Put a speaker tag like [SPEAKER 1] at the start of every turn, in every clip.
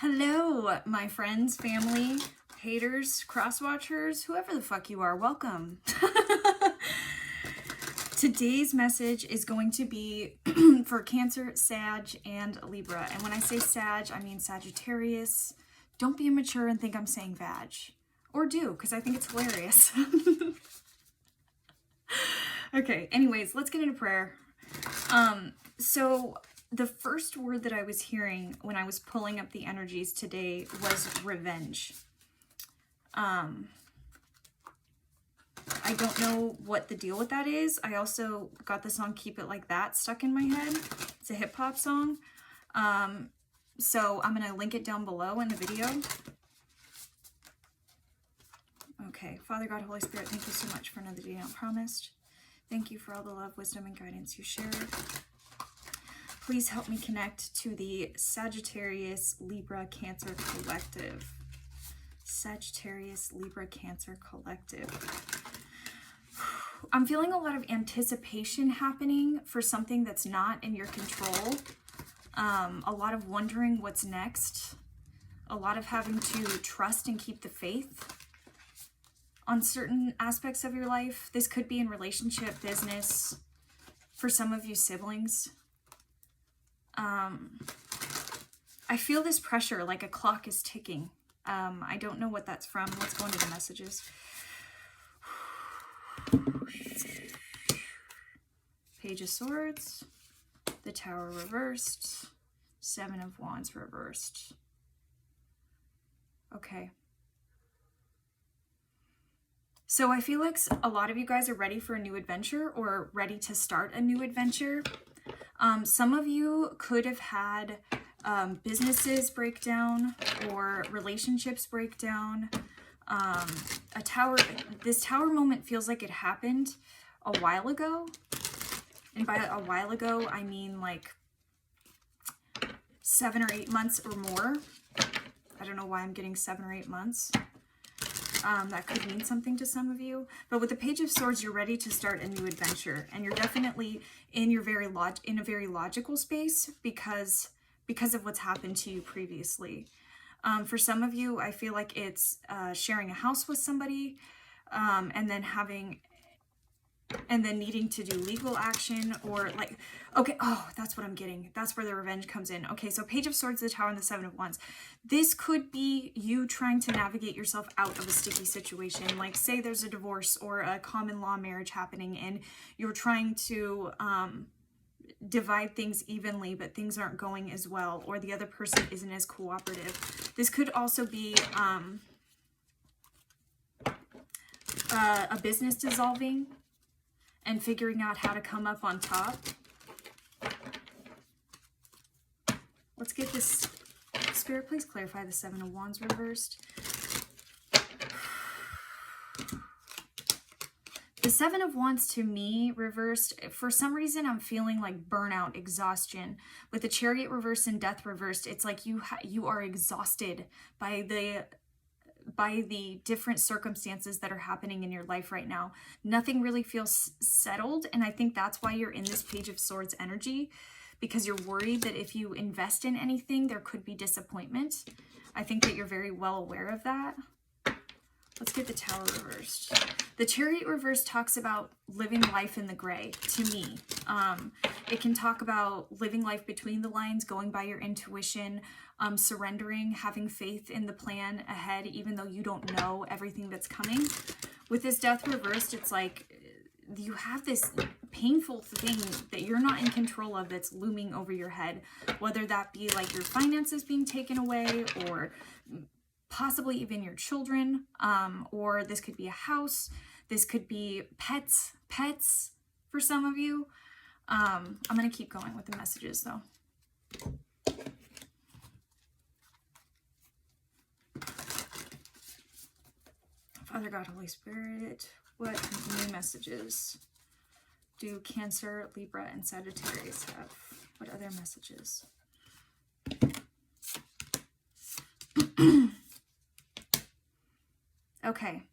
[SPEAKER 1] Hello, my friends, family, haters, cross-watchers, whoever the fuck you are, welcome. Today's message is going to be for Cancer, Sag, and Libra. And when I say Sag, I mean Sagittarius. Don't be immature and think I'm saying vag. Or do, because I think it's hilarious. Okay, anyways, let's get into prayer. So the first word that I was hearing when I was pulling up the energies today was revenge. I don't know what the deal with that is. I also got the song Keep It Like That stuck in my head. It's a hip hop song. So I'm going to link it down below in the video. Okay, Father God, Holy Spirit, thank you so much for another day not promised. Thank you for all the love, wisdom, and guidance you share. Please help me connect to the Sagittarius Libra Cancer Collective. Sagittarius Libra Cancer Collective. I'm feeling a lot of anticipation happening for something that's not in your control. A lot of wondering what's next. A lot of having to trust and keep the faith on certain aspects of your life. This could be in relationship, business, for some of you siblings. I feel this pressure like a clock is ticking. I don't know what that's from. Let's go into the messages. Page of Swords, the Tower reversed, Seven of Wands reversed. Okay. So I feel like a lot of you guys are ready for a new adventure or ready to start a new adventure. Some of you could have had businesses break down or relationships break down. This tower moment feels like it happened a while ago. And by a while ago, I mean like 7 or 8 months or more. I don't know why I'm getting 7 or 8 months. That could mean something to some of you. But with the Page of Swords, you're ready to start a new adventure. And you're definitely in your in a very logical space because of what's happened to you previously. For some of you, I feel like it's sharing a house with somebody and then needing to do legal action or like, okay, oh, that's what I'm getting. That's where the revenge comes in. Okay, so Page of Swords, the Tower, and the Seven of Wands. This could be you trying to navigate yourself out of a sticky situation. Like say there's a divorce or a common law marriage happening and you're trying to divide things evenly, but things aren't going as well, or the other person isn't as cooperative. This could also be a business dissolving and figuring out how to come up on top. Let's get this. Spirit, please clarify the Seven of Wands reversed. The Seven of Wands to me reversed, for some reason I'm feeling like burnout, exhaustion. With the Chariot reversed and Death reversed, it's like you are exhausted by the different circumstances that are happening in your life right now. Nothing really feels settled, and I think that's why you're in this Page of Swords energy, because you're worried that if you invest in anything, there could be disappointment. I think that you're very well aware of that. Let's get the Tower reversed. The Chariot reverse talks about living life in the gray, to me. It can talk about living life between the lines, going by your intuition, surrendering, having faith in the plan ahead, even though you don't know everything that's coming. With this Death reversed, it's like you have this painful thing that you're not in control of that's looming over your head, whether that be like your finances being taken away or possibly even your children, or this could be a house, this could be pets for some of you. I'm going to keep going with the messages though. Father God, Holy Spirit, what new messages do Cancer, Libra, and Sagittarius have? What other messages? Okay,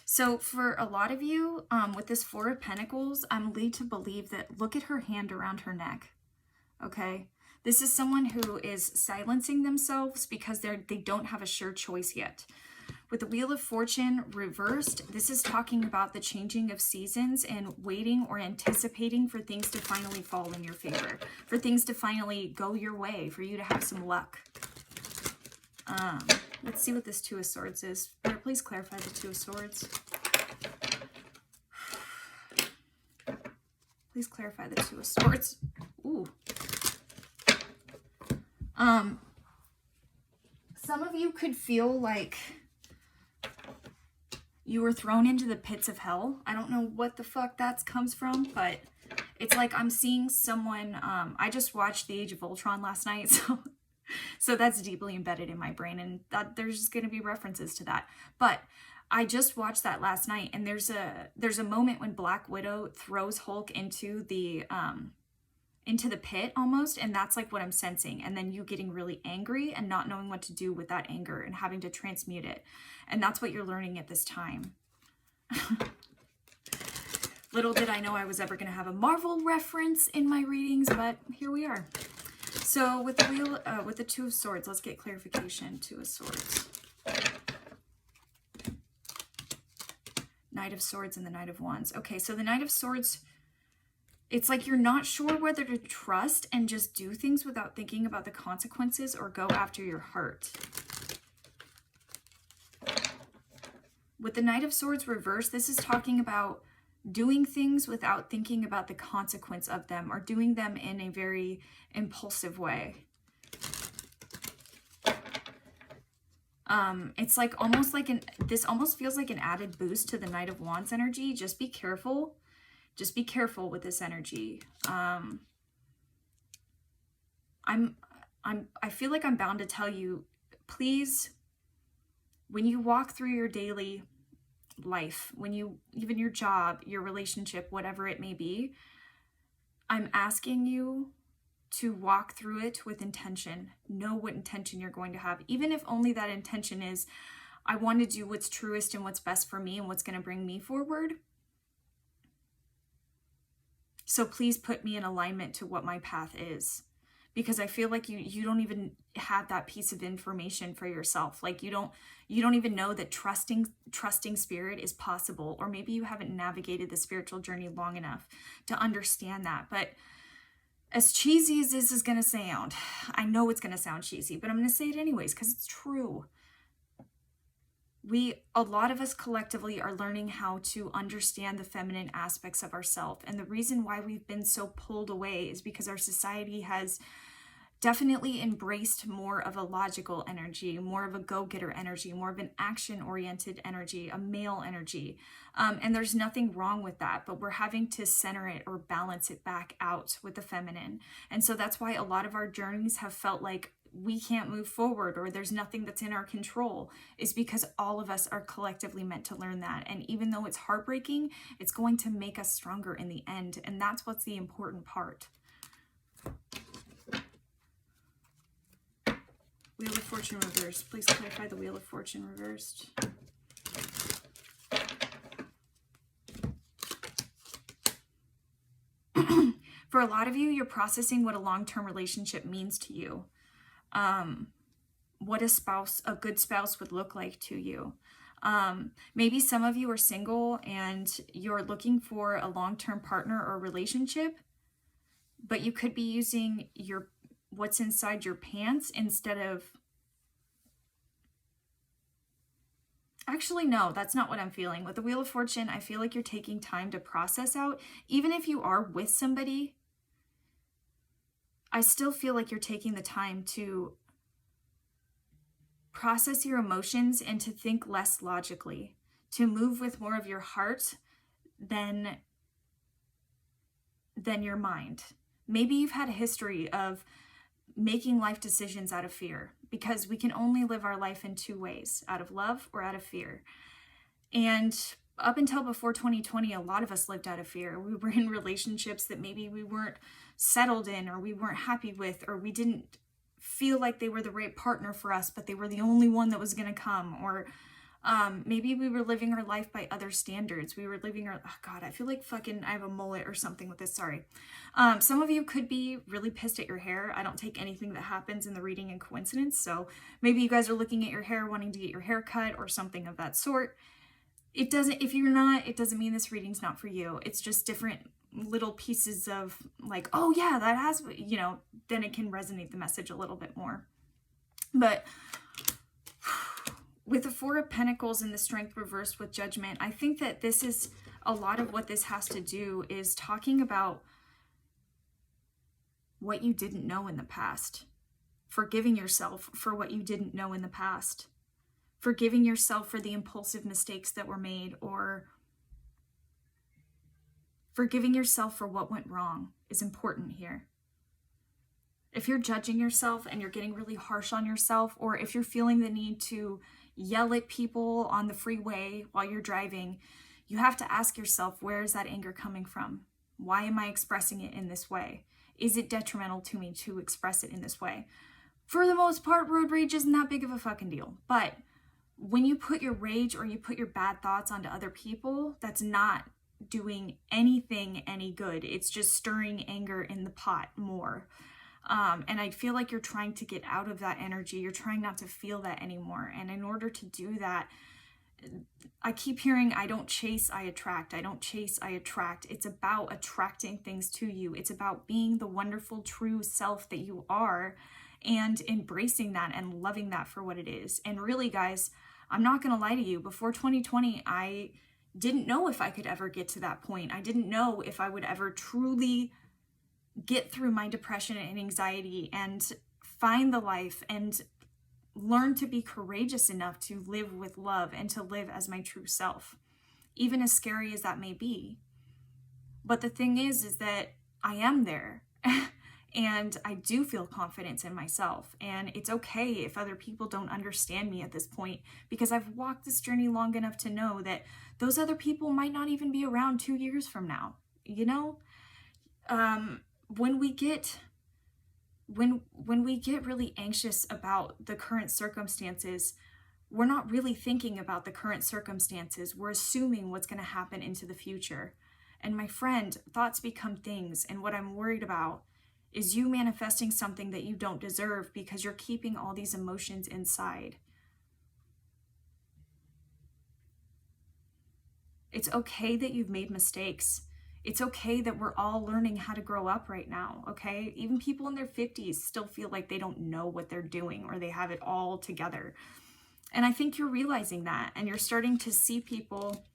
[SPEAKER 1] so for a lot of you, with this Four of Pentacles, I'm led to believe that, look at her hand around her neck, okay? This is someone who is silencing themselves because they don't have a sure choice yet. With the Wheel of Fortune reversed, this is talking about the changing of seasons and waiting or anticipating for things to finally fall in your favor, for things to finally go your way, for you to have some luck. Let's see what this Two of Swords is. Spirit, please clarify the Two of Swords. Please clarify the Two of Swords. Ooh. Some of you could feel like you were thrown into the pits of hell. I don't know what the fuck that comes from, but it's like I'm seeing someone, I just watched The Age of Ultron last night, so that's deeply embedded in my brain, and that there's just going to be references to that. But I just watched that last night, and there's a moment when Black Widow throws Hulk into the pit almost, and that's like what I'm sensing. And then you getting really angry and not knowing what to do with that anger and having to transmute it. And that's what you're learning at this time. Little did I know I was ever going to have a Marvel reference in my readings, but here we are. So with the Two of Swords, let's get clarification. Two of Swords. Knight of Swords and the Knight of Wands. Okay, so the Knight of Swords, it's like you're not sure whether to trust and just do things without thinking about the consequences or go after your heart. With the Knight of Swords reversed, this is talking about doing things without thinking about the consequence of them or doing them in a very impulsive way. It's like almost like this almost feels like an added boost to the Knight of Wands energy. Just be careful. Just be careful with this energy. I feel like I'm bound to tell you, please, when you walk through your daily life, even your job, your relationship, whatever it may be, I'm asking you to walk through it with intention. Know what intention you're going to have, even if only that intention is, I want to do what's truest and what's best for me and what's going to bring me forward. So please put me in alignment to what my path is, because I feel like you don't even have that piece of information for yourself. Like you don't even know that trusting spirit is possible, or maybe you haven't navigated the spiritual journey long enough to understand that. But as cheesy as this is going to sound, I know it's going to sound cheesy, but I'm going to say it anyways because it's true. A lot of us collectively are learning how to understand the feminine aspects of ourselves. And the reason why we've been so pulled away is because our society has definitely embraced more of a logical energy, more of a go-getter energy, more of an action-oriented energy, a male energy. And there's nothing wrong with that, but we're having to center it or balance it back out with the feminine. And so that's why a lot of our journeys have felt like we can't move forward or there's nothing that's in our control, is because all of us are collectively meant to learn that. And even though it's heartbreaking, it's going to make us stronger in the end. And that's what's the important part. Wheel of Fortune reversed. Please clarify the Wheel of Fortune reversed. For a lot of you, you're processing what a long-term relationship means to you. What a good spouse would look like to you. Maybe some of you are single and you're looking for a long-term partner or relationship, but you could be using what's inside your pants instead of... Actually, no, that's not what I'm feeling. With the Wheel of Fortune, I feel like you're taking time to process out. Even if you are with somebody, I still feel like you're taking the time to process your emotions and to think less logically, to move with more of your heart than your mind. Maybe you've had a history of making life decisions out of fear, because we can only live our life in two ways, out of love or out of fear. And up until before 2020, a lot of us lived out of fear. We were in relationships that maybe we weren't settled in, or we weren't happy with, or we didn't feel like they were the right partner for us, but they were the only one that was going to come. Or Maybe we were living our life by other standards. We were living our, oh God, I feel like fucking, I have a mullet or something with this, sorry. Some of you could be really pissed at your hair. I don't take anything that happens in the reading in coincidence. So maybe you guys are looking at your hair, wanting to get your hair cut or something of that sort. It doesn't, if you're not, it doesn't mean this reading's not for you. It's just different little pieces of like, oh yeah, that has, you know, then it can resonate the message a little bit more. But with the Four of Pentacles and the Strength reversed with Judgment, I think that this is a lot of what this has to do is talking about what you didn't know in the past. Forgiving yourself for what you didn't know in the past. Forgiving yourself for the impulsive mistakes that were made, or forgiving yourself for what went wrong is important here. If you're judging yourself and you're getting really harsh on yourself, or if you're feeling the need to yell at people on the freeway while you're driving, you have to ask yourself, where is that anger coming from? Why am I expressing it in this way? Is it detrimental to me to express it in this way? For the most part, road rage isn't that big of a fucking deal. But when you put your rage or you put your bad thoughts onto other people, that's not doing anything any good. It's just stirring anger in the pot more. And I feel like you're trying to get out of that energy. You're trying not to feel that anymore. And in order to do that, I keep hearing, I don't chase, I attract. I don't chase, I attract. It's about attracting things to you. It's about being the wonderful, true self that you are and embracing that and loving that for what it is. And really, guys, I'm not going to lie to you. Before 2020, I didn't know if I could ever get to that point. I didn't know if I would ever truly get through my depression and anxiety and find the life and learn to be courageous enough to live with love and to live as my true self, even as scary as that may be. But the thing is that I am there and I do feel confidence in myself, and it's okay if other people don't understand me at this point, because I've walked this journey long enough to know that those other people might not even be around 2 years from now, you know? When we get really anxious about the current circumstances, we're not really thinking about the current circumstances. We're assuming what's going to happen into the future. And my friend, thoughts become things. And what I'm worried about is you manifesting something that you don't deserve because you're keeping all these emotions inside. It's okay that you've made mistakes. It's okay that we're all learning how to grow up right now, okay? Even people in their 50s still feel like they don't know what they're doing or they have it all together. And I think you're realizing that, and you're starting to see people,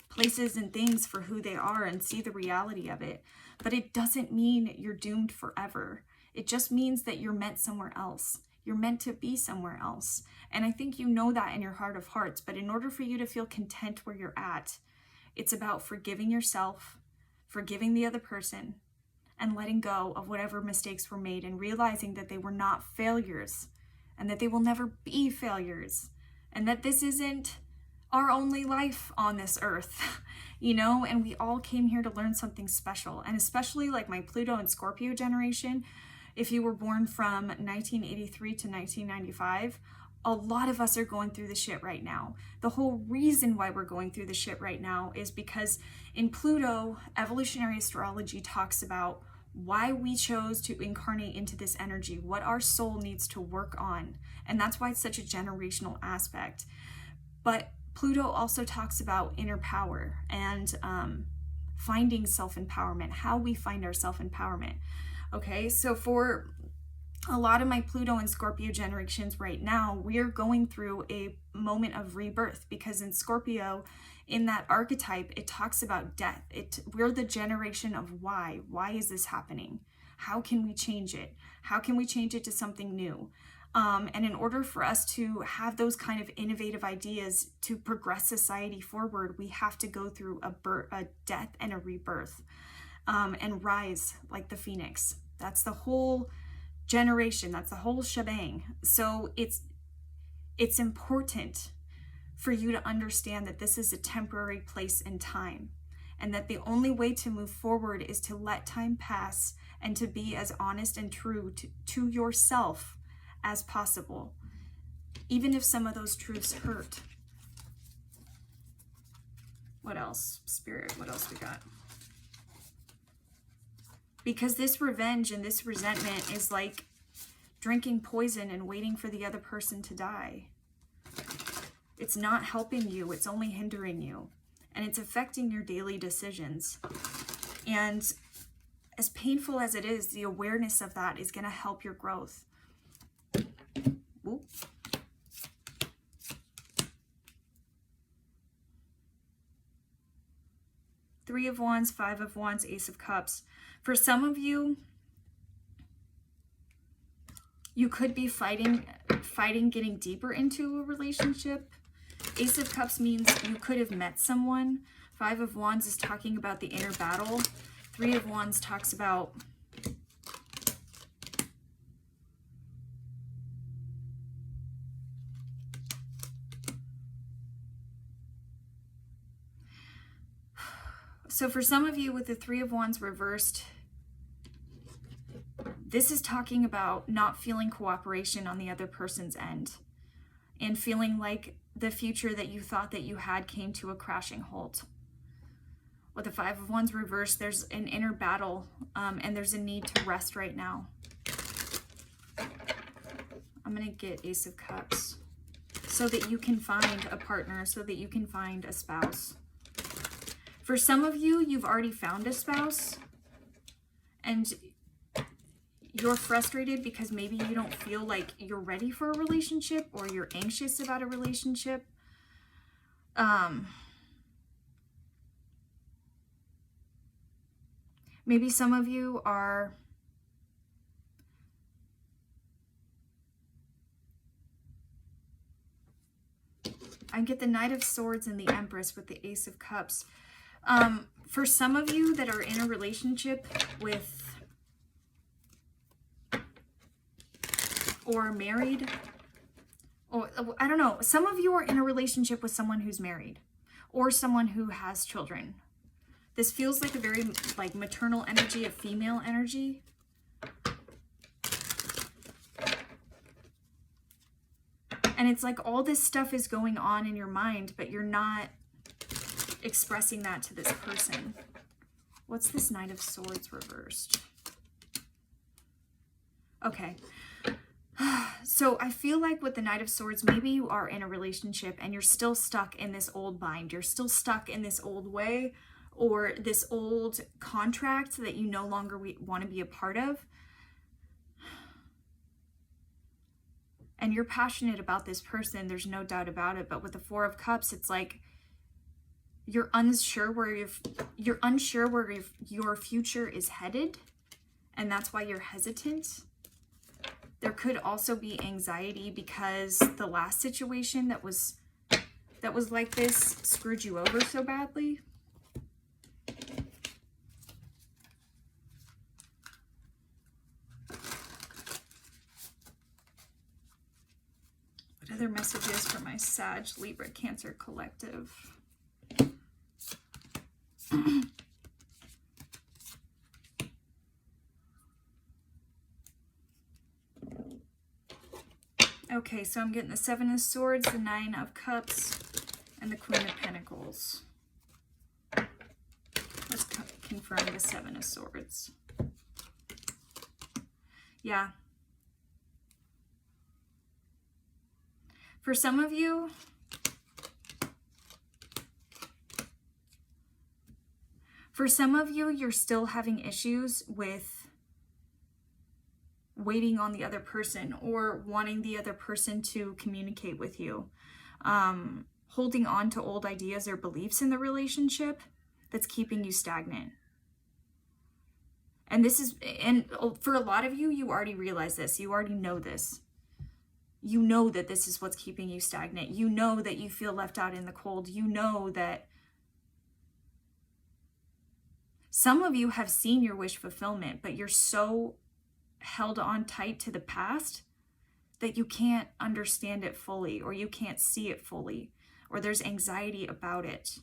[SPEAKER 1] places, and things for who they are and see the reality of it. But it doesn't mean you're doomed forever. It just means that you're meant somewhere else. You're meant to be somewhere else. And I think you know that in your heart of hearts. But in order for you to feel content where you're at, it's about forgiving yourself, forgiving the other person, and letting go of whatever mistakes were made and realizing that they were not failures and that they will never be failures and that this isn't our only life on this earth, you know, and we all came here to learn something special. And especially like my Pluto and Scorpio generation, if you were born from 1983 to 1995, a lot of us are going through the shit right now. The whole reason why we're going through the shit right now is because in Pluto, evolutionary astrology talks about why we chose to incarnate into this energy, what our soul needs to work on. And that's why it's such a generational aspect. But Pluto also talks about inner power and finding self-empowerment, how we find our self-empowerment. Okay, so for a lot of my Pluto and Scorpio generations right now, we are going through a moment of rebirth, because in Scorpio, in that archetype, it talks about death. We're the generation of why. Why is this happening? How can we change it? How can we change it to something new? And in order for us to have those kind of innovative ideas to progress society forward, we have to go through a death and a rebirth, and rise like the phoenix. That's the whole generation. That's the whole shebang. So it's important for you to understand that this is a temporary place and time, and that the only way to move forward is to let time pass and to be as honest and true to yourself as possible, even if some of those truths hurt. What else? Spirit, what else we got? Because this revenge and this resentment is like drinking poison and waiting for the other person to die. It's not helping you. It's only hindering you. And it's affecting your daily decisions. And as painful as it is, the awareness of that is going to help your growth. Ooh. Three of Wands, Five of Wands, Ace of Cups. For some of you, you could be fighting getting deeper into a relationship. Ace of Cups means you could have met someone. Five of Wands is talking about the inner battle. Three of Wands talks about so for some of you with the Three of Wands reversed, this is talking about not feeling cooperation on the other person's end and feeling like the future that you thought that you had came to a crashing halt. With the Five of Wands reversed, there's an inner battle and there's a need to rest right now. I'm going to get Ace of Cups so that you can find a partner, so that you can find a spouse. For some of you, you've already found a spouse and you're frustrated because maybe you don't feel like you're ready for a relationship or you're anxious about a relationship. Maybe some of you are I get the Knight of Swords and the Empress with the Ace of Cups. For some of you that are in a relationship with or married, or I don't know, some of you are in a relationship with someone who's married or someone who has children. This feels like a very like maternal energy, a female energy. And it's like all this stuff is going on in your mind, but you're not expressing that to this person. What's this Knight of Swords reversed? Okay. So I feel like with the Knight of Swords, maybe you are in a relationship and you're still stuck in this old bind. You're still stuck in this old way or this old contract that you no longer want to be a part of. And you're passionate about this person, there's no doubt about it. But with the Four of Cups, it's like you're unsure where your future is headed, and that's why you're hesitant. There could also be anxiety because the last situation that was like this screwed you over so badly. What other messages for my Sag, Libra, Cancer collective? Okay, so I'm getting the Seven of Swords, the Nine of Cups, and the Queen of Pentacles. Let's confirm the Seven of Swords. Yeah. For some of you, you're still having issues with waiting on the other person or wanting the other person to communicate with you. Holding on to old ideas or beliefs in the relationship that's keeping you stagnant. And for a lot of you, you already realize this. You already know this. You know that this is what's keeping you stagnant. You know that you feel left out in the cold. You know that some of you have seen your wish fulfillment, but you're so held on tight to the past that you can't understand it fully, or you can't see it fully, or there's anxiety about it.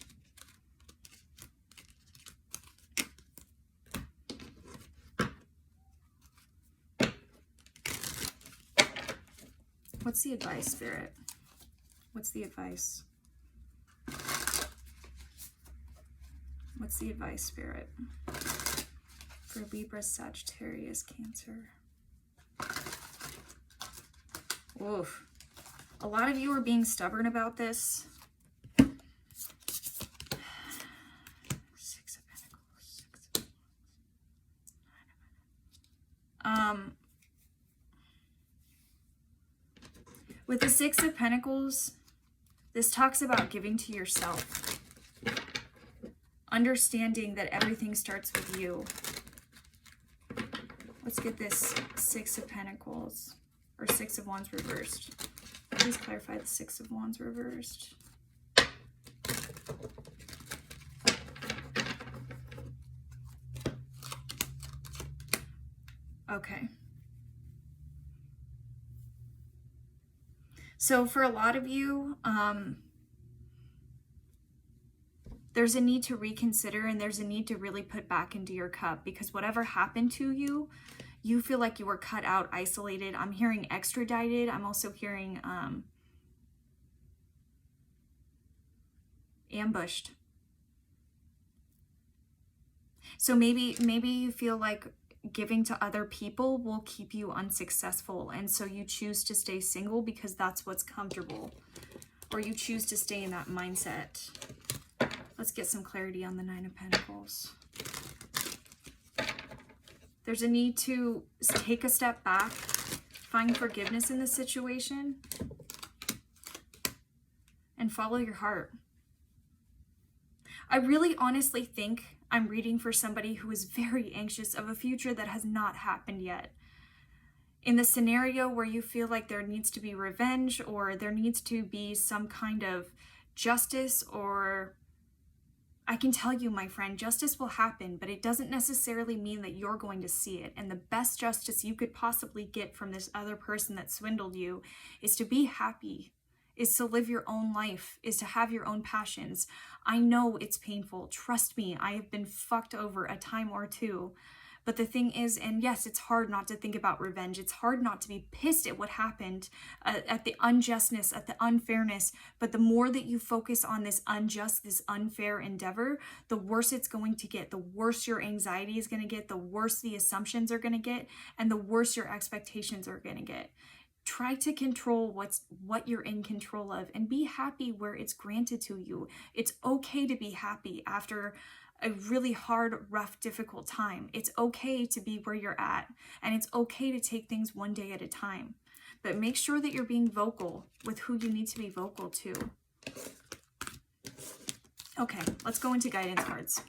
[SPEAKER 1] What's the advice, Spirit? What's the advice? What's the advice, Spirit? For Libra, Sagittarius, Cancer. Oof. A lot of you are being stubborn about this. Six of Pentacles. With the Six of Pentacles, this talks about giving to yourself. Understanding that everything starts with you. Let's get this Six of Pentacles, or Six of Wands reversed. Please clarify the Six of Wands reversed. Okay. So for a lot of you, there's a need to reconsider, and there's a need to really put back into your cup, because whatever happened to you, you feel like you were cut out, isolated. I'm hearing extradited. I'm also hearing ambushed. So maybe you feel like giving to other people will keep you unsuccessful, and so you choose to stay single because that's what's comfortable, or you choose to stay in that mindset. Let's get some clarity on the Nine of Pentacles. There's a need to take a step back, find forgiveness in the situation, and follow your heart. I really honestly think I'm reading for somebody who is very anxious of a future that has not happened yet. In the scenario where you feel like there needs to be revenge, or there needs to be some kind of justice, or I can tell you, my friend, justice will happen, but it doesn't necessarily mean that you're going to see it. And the best justice you could possibly get from this other person that swindled you is to be happy, is to live your own life, is to have your own passions. I know it's painful. Trust me, I have been fucked over a time or two. But the thing is, and yes, it's hard not to think about revenge. It's hard not to be pissed at what happened, at the unjustness, at the unfairness. But the more that you focus on this unjust, this unfair endeavor, the worse it's going to get. The worse your anxiety is going to get, the worse the assumptions are going to get, and the worse your expectations are going to get. Try to control what you're in control of, and be happy where it's granted to you. It's okay to be happy after a really hard, rough, difficult time. It's okay to be where you're at, and it's okay to take things one day at a time. But make sure that you're being vocal with who you need to be vocal to. Okay, let's go into guidance cards.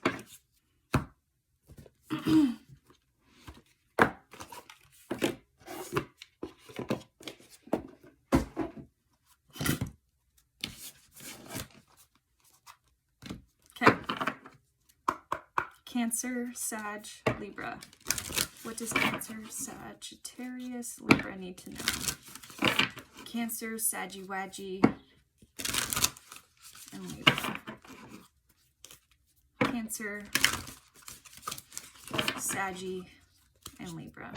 [SPEAKER 1] Cancer, Sag, Libra. What does Cancer, Sagittarius, Libra need to know? Cancer, Saggy Waggy, and Libra. Cancer, Saggy, and Libra.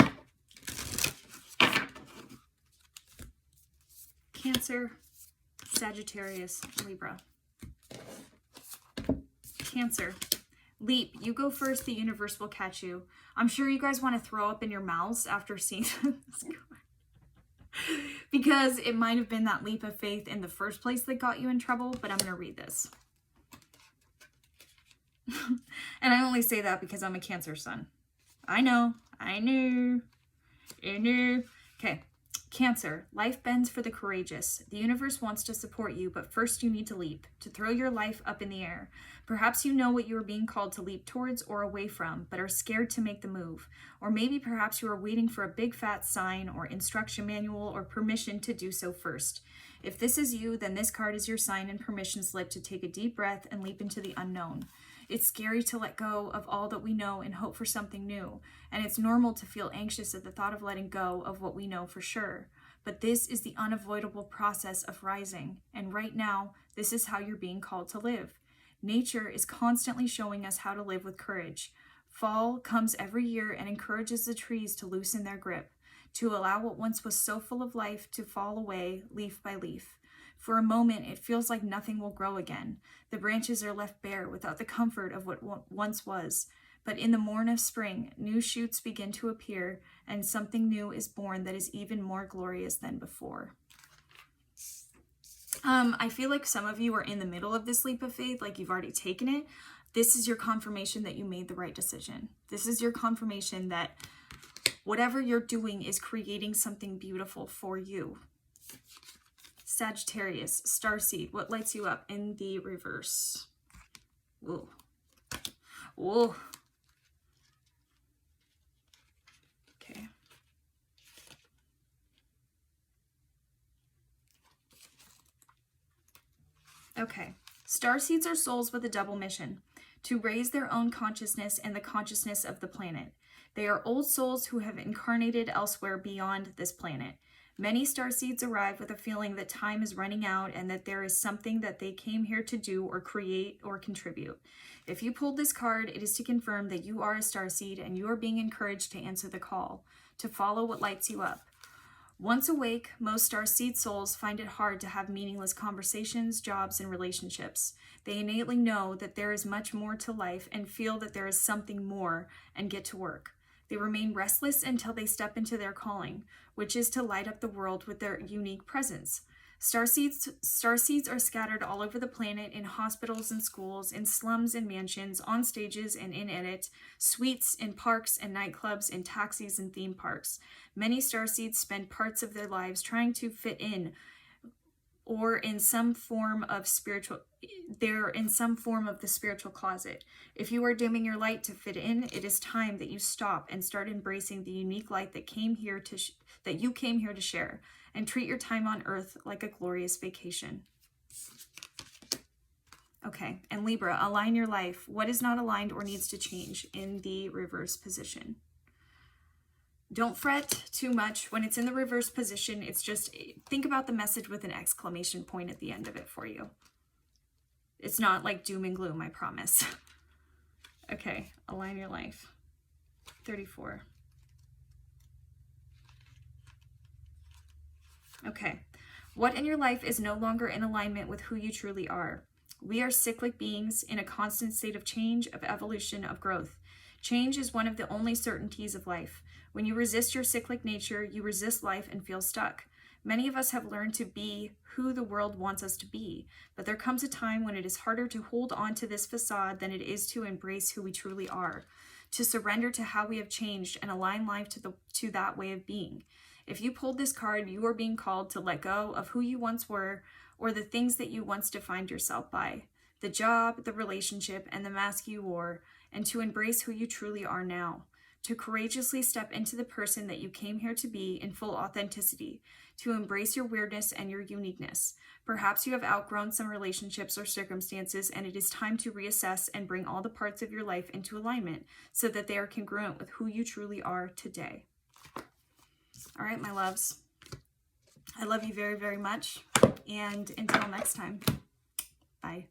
[SPEAKER 1] Cancer, Sagittarius, Libra. Cancer. Leap, you go first, the universe will catch you. I'm sure you guys want to throw up in your mouths after seeing this card. Because it might have been that leap of faith in the first place that got you in trouble, but I'm going to read this. And I only say that because I'm a Cancer sun. I know. Okay. Cancer, life bends for the courageous. The universe wants to support you, but first you need to leap, to throw your life up in the air. Perhaps you know what you are being called to leap towards or away from, but are scared to make the move. Or maybe perhaps you are waiting for a big fat sign or instruction manual or permission to do so first. If this is you, then this card is your sign and permission slip to take a deep breath and leap into the unknown. It's scary to let go of all that we know and hope for something new, and it's normal to feel anxious at the thought of letting go of what we know for sure. But this is the unavoidable process of rising, and right now, this is how you're being called to live. Nature is constantly showing us how to live with courage. Fall comes every year and encourages the trees to loosen their grip, to allow what once was so full of life to fall away leaf by leaf. For a moment, it feels like nothing will grow again. The branches are left bare without the comfort of what once was. But in the morn of spring, new shoots begin to appear, and something new is born that is even more glorious than before. I feel like some of you are in the middle of this leap of faith, like you've already taken it. This is your confirmation that you made the right decision. This is your confirmation that whatever you're doing is creating something beautiful for you. Sagittarius, Starseed, what lights you up in the reverse? Whoa. Whoa. Okay. Okay. Starseeds are souls with a double mission: to raise their own consciousness and the consciousness of the planet. They are old souls who have incarnated elsewhere beyond this planet. Many starseeds arrive with a feeling that time is running out and that there is something that they came here to do or create or contribute. If you pulled this card, it is to confirm that you are a starseed and you are being encouraged to answer the call, to follow what lights you up. Once awake, most starseed souls find it hard to have meaningless conversations, jobs, and relationships. They innately know that there is much more to life and feel that there is something more and get to work. They remain restless until they step into their calling, which is to light up the world with their unique presence. Starseeds are scattered all over the planet, in hospitals and schools, in slums and mansions, on stages and in edit, suites, in parks and nightclubs, in taxis and theme parks. Many starseeds spend parts of their lives trying to fit in, or in some form of the spiritual closet. If you are dimming your light to fit in, it is time that you stop and start embracing the unique light that you came here to share, and treat your time on earth like a glorious vacation. Okay, and Libra, align your life. What is not aligned or needs to change in the reverse position? Don't fret too much. When it's in the reverse position, it's just, think about the message with an exclamation point at the end of it for you. It's not like doom and gloom, I promise. Okay, align your life. 34. Okay, what in your life is no longer in alignment with who you truly are? We are cyclic beings in a constant state of change, of evolution, of growth. Change is one of the only certainties of life. When you resist your cyclic nature, you resist life and feel stuck. Many of us have learned to be who the world wants us to be, but there comes a time when it is harder to hold on to this facade than it is to embrace who we truly are, to surrender to how we have changed and align life to that way of being. If you pulled this card, you are being called to let go of who you once were or the things that you once defined yourself by, the job, the relationship, and the mask you wore, and to embrace who you truly are now, to courageously step into the person that you came here to be in full authenticity, to embrace your weirdness and your uniqueness. Perhaps you have outgrown some relationships or circumstances, and it is time to reassess and bring all the parts of your life into alignment so that they are congruent with who you truly are today. All right, my loves. I love you very, very much. And until next time, bye.